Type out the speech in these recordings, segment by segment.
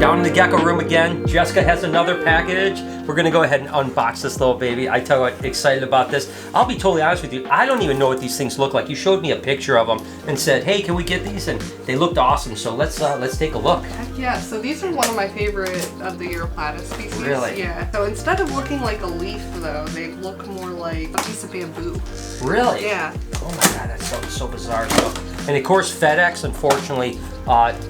Down in the gecko room again. Jessica has another package. We're gonna go ahead and unbox this little baby. I tell you what, excited about this. I'll be totally honest with you, I don't even know what these things look like. You showed me a picture of them and said, hey, can we get these? And they looked awesome, so let's take a look. Heck yeah, so these are one of my favorite of the Reptile species. Really? Yeah. So instead of looking like a leaf though, they look more like a piece of bamboo. Really? Yeah. Oh my god, that sounds so bizarre. And of course, FedEx, unfortunately,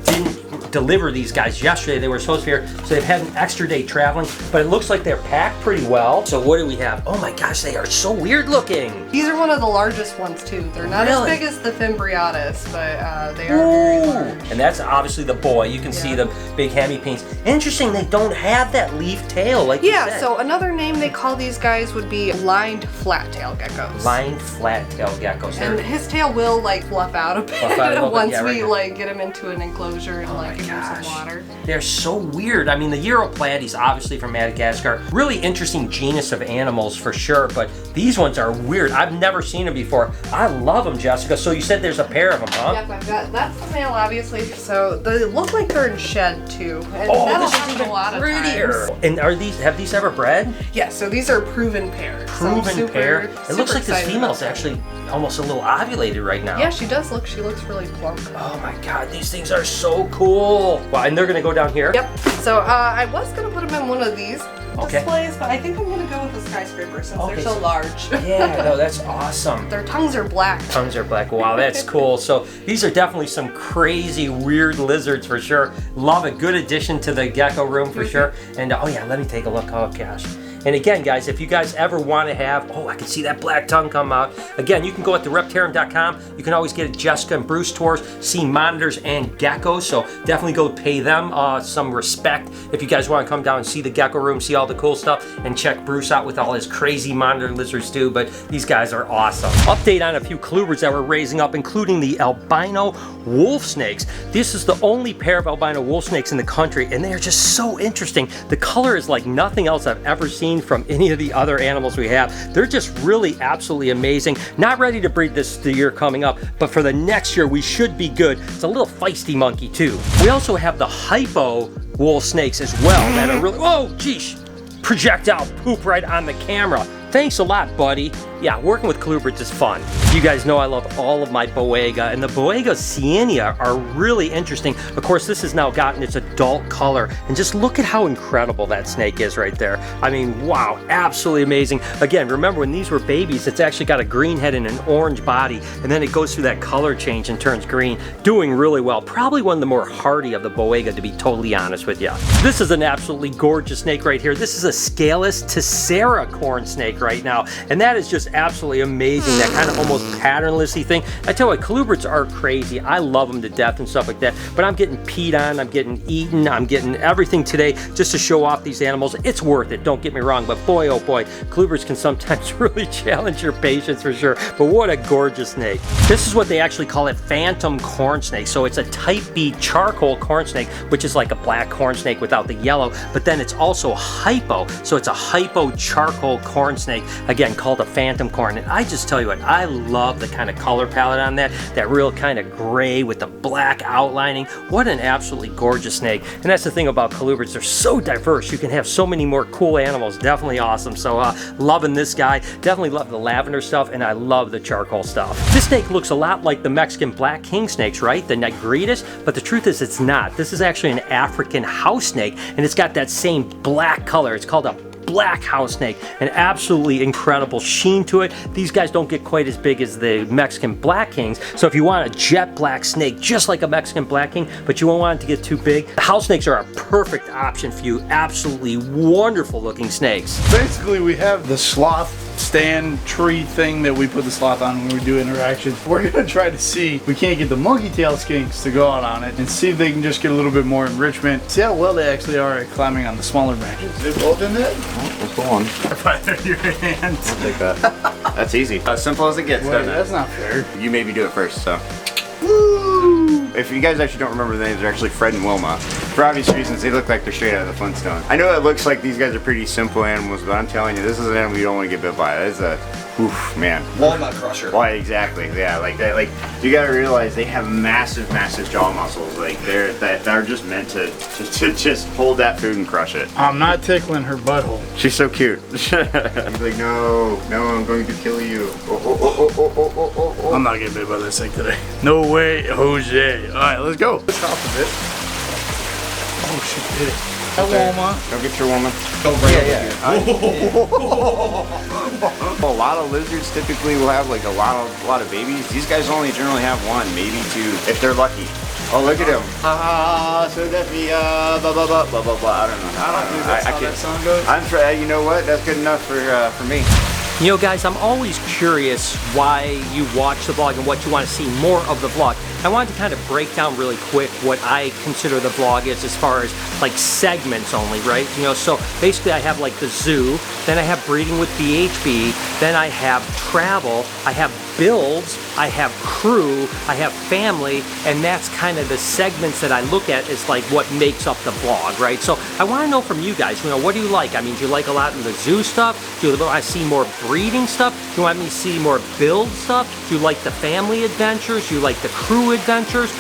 didn't deliver these guys yesterday. They were supposed to be here, so they've had an extra day traveling, but it looks like they're packed pretty well. So what do we have? Oh my gosh, they are so weird looking. These are one of the largest ones too. They're not as big as the Fimbriatus, but they are very large. And that's obviously the boy. You can see the big hemi paints. Interesting, they don't have that leaf tail like you said. So another name they call these guys would be lined flat-tailed geckos. Lined flat-tailed geckos. And his tail will like fluff out a bit once we like get him into an enclosure and like give him some water. They're so weird. I mean, the Europlaty's obviously from Madagascar. Really interesting genus of animals for sure, but these ones are weird. I've never seen them before. I love them, Jessica. So you said there's a pair of them, huh? Yep, I've got, that's the male obviously. So they look like they're in shed too. And this is even prettier. And have these ever bred? Yeah, so these are proven pairs. Proven pair? It looks like this female's actually almost a little ovulated right now. Yeah, she does look, she looks really plump. Oh my god, these things are so cool. Wow, and they're gonna go down here? Yep. So I was gonna put them in one of these displays, but I think I'm gonna go with the skyscraper since they're so large. Yeah, no, that's awesome. Their tongues are black. Tongues are black. Wow, that's cool. So these are definitely some crazy, weird lizards for sure. Love it. Good addition to the gecko room for sure. And oh yeah, let me take a look. Oh gosh. And again, guys, if you guys ever want to have, I can see that black tongue come out. Again, you can go at thereptarium.com. You can always get a Jessica and Bruce tours, see monitors and geckos. So definitely go pay them some respect if you guys want to come down and see the gecko room, see all the cool stuff, and check Bruce out with all his crazy monitor lizards too. But these guys are awesome. Update on a few colubrids that we're raising up, including the albino wolf snakes. This is the only pair of albino wolf snakes in the country, and they are just so interesting. The color is like nothing else I've ever seen from any of the other animals we have. They're just really absolutely amazing. Not ready to breed this the year coming up, but for the next year we should be good. It's a little feisty monkey too. We also have the hypo wolf snakes as well that are really, geesh, projectile poop right on the camera. Thanks a lot, buddy. Yeah, working with colubrids is fun. You guys know I love all of my Boega, and the Boega Sienia are really interesting. Of course, this has now gotten its adult color, and just look at how incredible that snake is right there. I mean, wow, absolutely amazing. Again, remember when these were babies, it's actually got a green head and an orange body, and then it goes through that color change and turns green. Doing really well. Probably one of the more hardy of the Boega, to be totally honest with you. This is an absolutely gorgeous snake right here. This is a scaleless Tessera corn snake right now, and that is just absolutely amazing, that kind of almost patternlessy thing. I tell you what, colubrids are crazy. I love them to death and stuff like that, but I'm getting peed on, I'm getting eaten, I'm getting everything today just to show off these animals. It's worth it, don't get me wrong, but boy, oh boy, colubrids can sometimes really challenge your patience for sure, but what a gorgeous snake. This is what they actually call it, phantom corn snake. So it's a type B charcoal corn snake, which is like a black corn snake without the yellow, but then it's also hypo, so it's a hypo charcoal corn snake, again, called a phantom corn. And I just tell you what, I love the kind of color palette on that real kind of gray with the black outlining. What an absolutely gorgeous snake. And that's the thing about colubrids, they're so diverse. You can have so many more cool animals. Definitely awesome. So loving this guy. Definitely love the lavender stuff, and I love the charcoal stuff. This snake looks a lot like the Mexican black king snakes, right? The Negritas, but the truth is it's not. This is actually an African house snake, and it's got that same black color. It's called a black house snake, an absolutely incredible sheen to it. These guys don't get quite as big as the Mexican black kings, so if you want a jet black snake just like a Mexican black king, but you won't want it to get too big, the house snakes are a perfect option for you. Absolutely wonderful looking snakes. Basically, we have the sloth stand tree thing that we put the sloth on when we do interactions. We're gonna try to see if we can't get the monkey tail skinks to go out on it and see if they can just get a little bit more enrichment. See how well they actually are at climbing on the smaller branches. They're both in it? Let's go on. Your hands. I'll take that. That's easy. As simple as it gets, doesn't it? That's not fair. You maybe do it first, so. Woo! If you guys actually don't remember the names, they're actually Fred and Wilma. For obvious reasons, they look like they're straight out of the Flintstones. I know it looks like these guys are pretty simple animals, but I'm telling you, this is an animal you don't want to get bit by. That is a, oof, man. Walnut crusher. Why, exactly, yeah, like that. Like, you gotta realize they have massive jaw muscles. Like, they're just meant to just hold that food and crush it. I'm not tickling her butthole. She's so cute. He's like, no, I'm going to kill you. Oh. I'm not getting bit by this thing today. No way, Jose. All right, let's go. Let's hop a bit. Oh, she did it. Hello, Mama. Go get your woman. Go right A lot of lizards typically will have like a lot of babies. These guys only generally have one, maybe two, if they're lucky. Oh, look at him. So that be blah blah blah blah blah blah. I don't know. That's how that song goes. You know what? That's good enough for me. You know, guys, I'm always curious why you watch the vlog and what you want to see more of the vlog. I wanted to kind of break down really quick what I consider the vlog is as far as like segments only, right? You know, so basically I have like the zoo, then I have breeding with BHB, then I have travel, I have builds, I have crew, I have family, and that's kind of the segments that I look at as like what makes up the vlog, right? So I want to know from you guys, you know, what do you like? I mean, do you like a lot of the zoo stuff? Do you want to see more breeding stuff? Do you want me to see more build stuff? Do you like the family adventures? Do you like the crew adventures?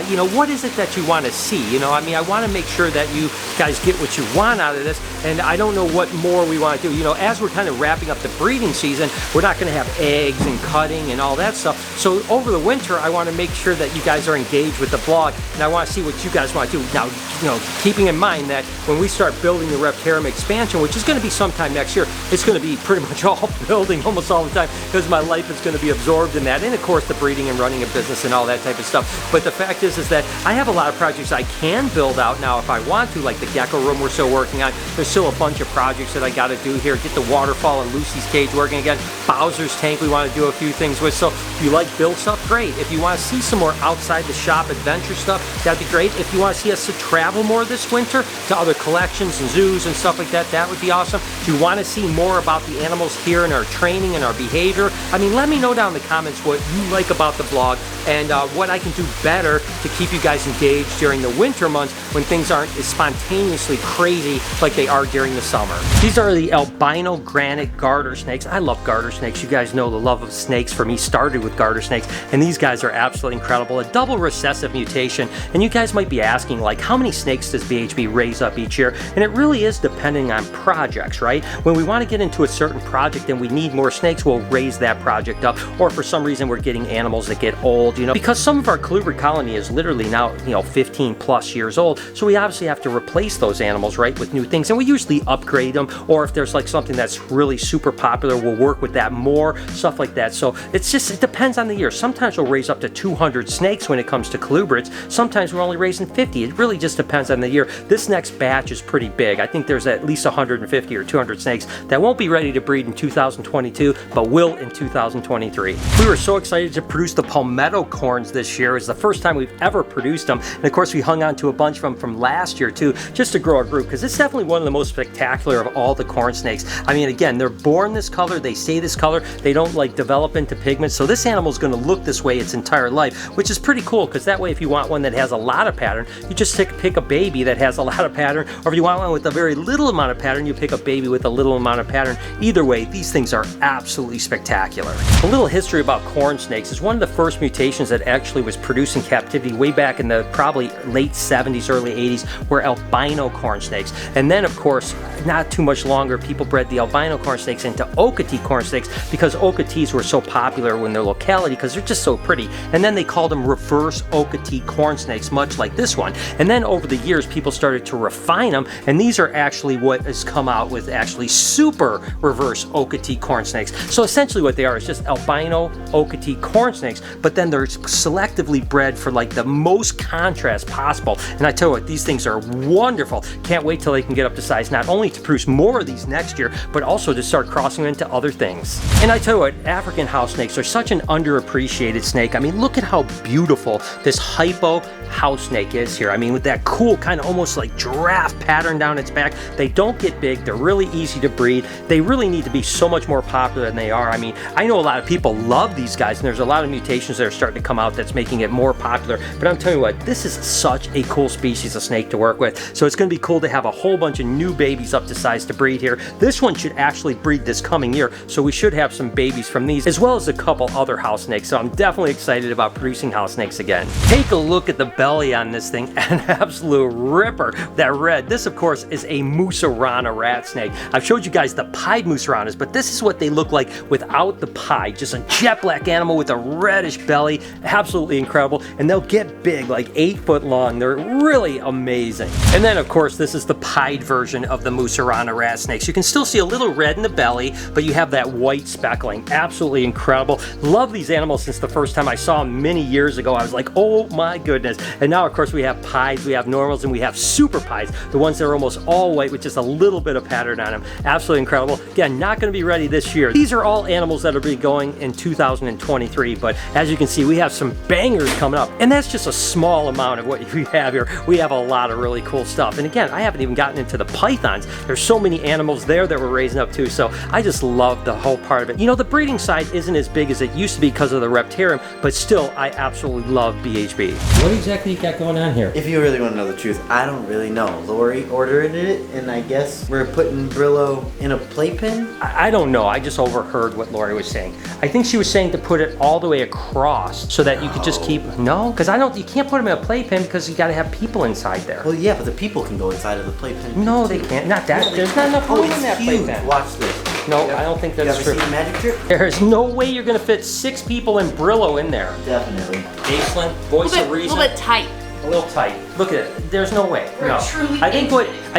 You know, what is it that you want to see? You know, I mean, I want to make sure that you guys get what you want out of this, and I don't know what more we want to do. You know, as we're kind of wrapping up the breeding season, we're not going to have eggs and cutting and all that stuff. So over the winter, I want to make sure that you guys are engaged with the vlog, and I want to see what you guys want to do. Now, you know, keeping in mind that when we start building the Reptarium expansion, which is going to be sometime next year, it's going to be pretty much all building almost all the time because my life is going to be absorbed in that, and of course the breeding and running a business and all that type of stuff. But the fact is that I have a lot of projects I can build out now if I want to, like the Gecko room we're still working on. There's still a bunch of projects that I got to do here. Get the waterfall and Lucy's cage working again. Bowser's tank we want to do a few things with. So if you like build stuff, great. If you want to see some more outside the shop adventure stuff, that'd be great. If you want to see us to travel more this winter to other collections and zoos and stuff like that, that would be awesome. If you want to see more about the animals here and our training and our behavior, I mean, let me know down in the comments what you like about the vlog and what I can do better to keep you guys engaged during the winter months when things aren't as spontaneously crazy like they are during the summer. These are the albino granite garter snakes. I love garter snakes. You guys know the love of snakes for me started with garter snakes, and these guys are absolutely incredible. A double recessive mutation, and you guys might be asking, like, how many snakes does BHB raise up each year? And it really is depending on projects, right? When we want to get into a certain project and we need more snakes, we'll raise that project up, or for some reason we're getting animals that get old, you know, because some of our colubrid colony is literally now, you know, 15 plus years old, so we obviously have to replace those animals, right, with new things, and we usually upgrade them, or if there's like something that's really super popular, we'll work with that more, stuff like that. So it's just, it depends on the year. Sometimes we'll raise up to 200 snakes when it comes to colubrids. Sometimes we're only raising 50. It really just depends on the year. This next batch is pretty big. I think there's at least 150 or 200 snakes that won't be ready to breed in 2022, but will in 2023. We were so excited to produce the Palmetto Corns this year. It's the first time we've ever produced them, and of course we hung on to a bunch of them from last year too, just to grow our group, because it's definitely one of the most spectacular of all the corn snakes. I mean, again, they're born this color, they stay this color, they don't like develop into pigments, so this animal is going to look this way its entire life, which is pretty cool, because that way if you want one that has a lot of pattern, you just pick a baby that has a lot of pattern, or if you want one with a very little amount of pattern, you pick a baby with a little amount of pattern. Either way, these things are absolutely spectacular. A little history about corn snakes is one of the first mutations that actually was produced in captivity way back in the probably late 70s, early 80s, were albino corn snakes. And then, of course, not too much longer, people bred the albino corn snakes into Okatee corn snakes because Okatees were so popular in their locality because they're just so pretty. And then they called them reverse Okatee corn snakes, much like this one. And then over the years, people started to refine them, and these are actually what has come out with actually super reverse Okatee corn snakes. So essentially what they are is just albino Okatee corn snakes, but then they're selectively bred for like the most contrast possible. And I tell you what, these things are wonderful. Can't wait till they can get up to size, not only to produce more of these next year, but also to start crossing them into other things. And I tell you what, African house snakes are such an underappreciated snake. I mean, look at how beautiful this hypo house snake is here. I mean, with that cool kind of almost like giraffe pattern down its back. They don't get big. They're really easy to breed. They really need to be so much more popular than they are. I mean, I know a lot of people love these guys, and there's a lot of mutations that are starting to come out that's making it more popular. But I'm telling you what, this is such a cool species of snake to work with. So it's going to be cool to have a whole bunch of new babies up to size to breed here. This one should actually breed this coming year, so we should have some babies from these, as well as a couple other house snakes. So I'm definitely excited about producing house snakes again. Take a look at the belly on this thing, an absolute ripper. That red, this of course is a Moosa rat snake. I've showed you guys the pied Moosa, but this is what they look like without the pied. Just a jet black animal with a reddish belly. Absolutely incredible. And they'll get big, like 8 foot long. They're really amazing. And then of course this is the pied version of the Moosa rat snakes. You can still see a little red in the belly, but you have that white speckling. Absolutely incredible. Love these animals since the first time I saw them many years ago. I was like, oh my goodness. And now of course we have pieds, we have normals, and we have super pieds, the ones that are almost all white with just a little bit of pattern on them. Absolutely incredible. Again, not going to be ready this year. These are all animals that will be going in 2023, but as you can see, we have some bangers coming up, and that's just a small amount of what we have here. We have a lot of really cool stuff. And again, I haven't even gotten into the pythons. There's so many animals there that we're raising up too, so I just love the whole part of it. You know, the breeding side isn't as big as it used to be because of the Reptarium, but still, I absolutely love BHB. What exactly you got going on here? If you really want to know the truth, I don't really know. Lori ordered it, and I guess we're putting Brillo in a playpen? I don't know. I just overheard what Lori was saying. I think she was saying to put it all the way across so that you could just keep... No? Because you can't put them in a playpen because you got to have people inside there. Well, yeah, but the people can go inside of the playpen. No, they can't. Not that. There's not enough room in that playpen. Watch this. No, I don't think that's true. You ever seen a magic trick? There is no way you're going to fit 6 people in Brillo in there. Definitely. Aislinn, voice of reason. A little bit tight. A little tight. Look at it. There's no way. We're No. truly I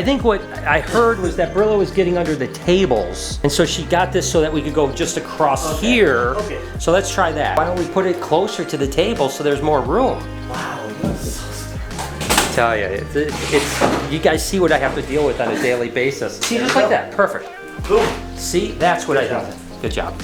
think what I heard was that Brillo was getting under the tables, and so she got this so that we could go just across here. Okay. So let's try that. Why don't we put it closer to the table so there's more room? Wow, you're so smart. I tell you, it's you guys see what I have to deal with on a daily basis. See, just like that. Perfect. Boom. See, that's what I do. Good job.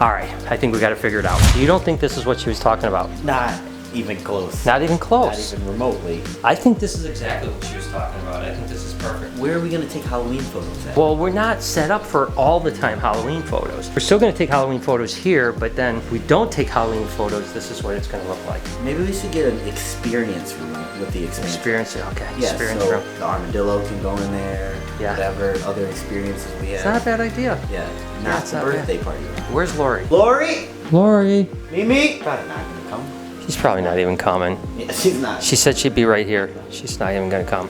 All right, I think we got to figure it out. You don't think this is what she was talking about? Not even close. Not even close. Not even remotely. I think this is exactly what she was talking about. I think this is perfect. Where are we going to take Halloween photos at? Well, we're not set up for all the time Halloween photos. We're still going to take Halloween photos here, but then if we don't take Halloween photos, this is what it's going to look like. Maybe we should get an experience room with the Experience, okay. Yeah, Experience so room. the armadillo can go in there. Yeah. Whatever other experiences we have. It's not a bad idea. Yeah. Not it's the not birthday party. Where's Lori? Lori! Lori. Mimi! Probably not going to come. She's probably not even coming. Yeah, she's not. She said she'd be right here. She's not even going to come.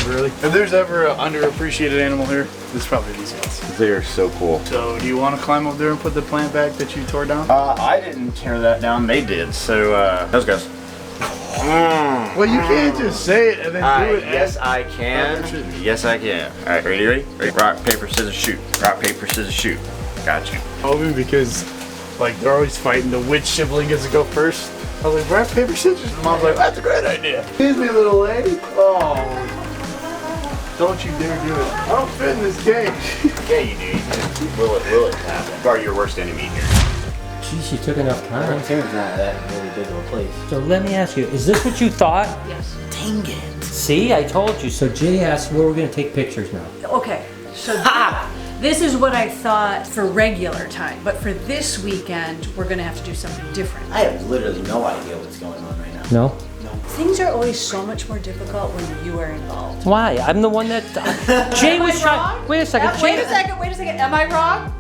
Really? If there's ever an underappreciated animal here, it's probably these guys. They are so cool. So, do you want to climb up there and put the plant back that you tore down? I didn't tear that down. They did. So, those guys. Well, you can't just say it and then do it. Yes, I can. Yes, I can. All right, ready? Rock, paper, scissors, shoot. Rock, paper, scissors, shoot. Gotcha. Probably because, like, they're always fighting the which sibling gets to go first. I was like, rock, paper, scissors. And Mom's like, that's a great idea. Excuse me, little lady. Oh. Don't you dare do it. I don't fit in this cage. Yeah, you do. Will it happen? Guard your worst enemy here. Geez, you took enough time. Reptarium's not that really big of a place. So let me ask you, is this what you thought? Yes. Dang it. See, I told you. So Jay asked where we're going to take pictures now. Okay, so this is what I thought for regular time, but for this weekend, we're gonna have to do something different. I have literally no idea what's going on right now. No? Things are always so much more difficult when you are involved. Why? I'm the one that... Jay was trying... wrong? Wait a second. Wait a second. Am I wrong?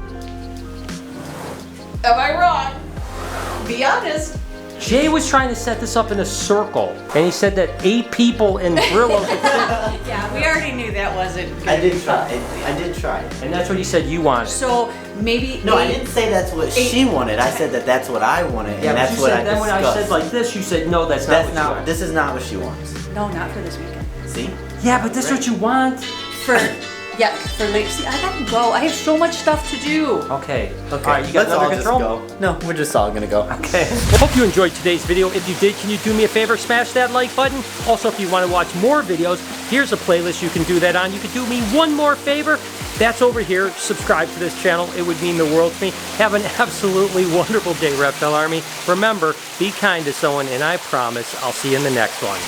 Am I wrong? Be honest. Jay was trying to set this up in a circle, and he said that 8 people in Brillo could fit. Yeah, we already knew that wasn't good. I did try. I did try. And that's what he said you wanted. So maybe... No, I didn't say that's what she wanted. I said that that's what I wanted, and that's what I discussed. Then when I said like this, you said, no, that's not what you want. This is not what she wants. No, not for this weekend. See? Yeah, but this is what you want. For late. See, I gotta go. I have so much stuff to do. Okay. All right, you got Let's all another just control? go. No, we're just all gonna go. Okay. Hope you enjoyed today's video. If you did, can you do me a favor? Smash that like button. Also, if you want to watch more videos, here's a playlist you can do that on. You could do me one more favor. That's over here. Subscribe to this channel. It would mean the world to me. Have an absolutely wonderful day, Reptile Army. Remember, be kind to someone, and I promise I'll see you in the next one.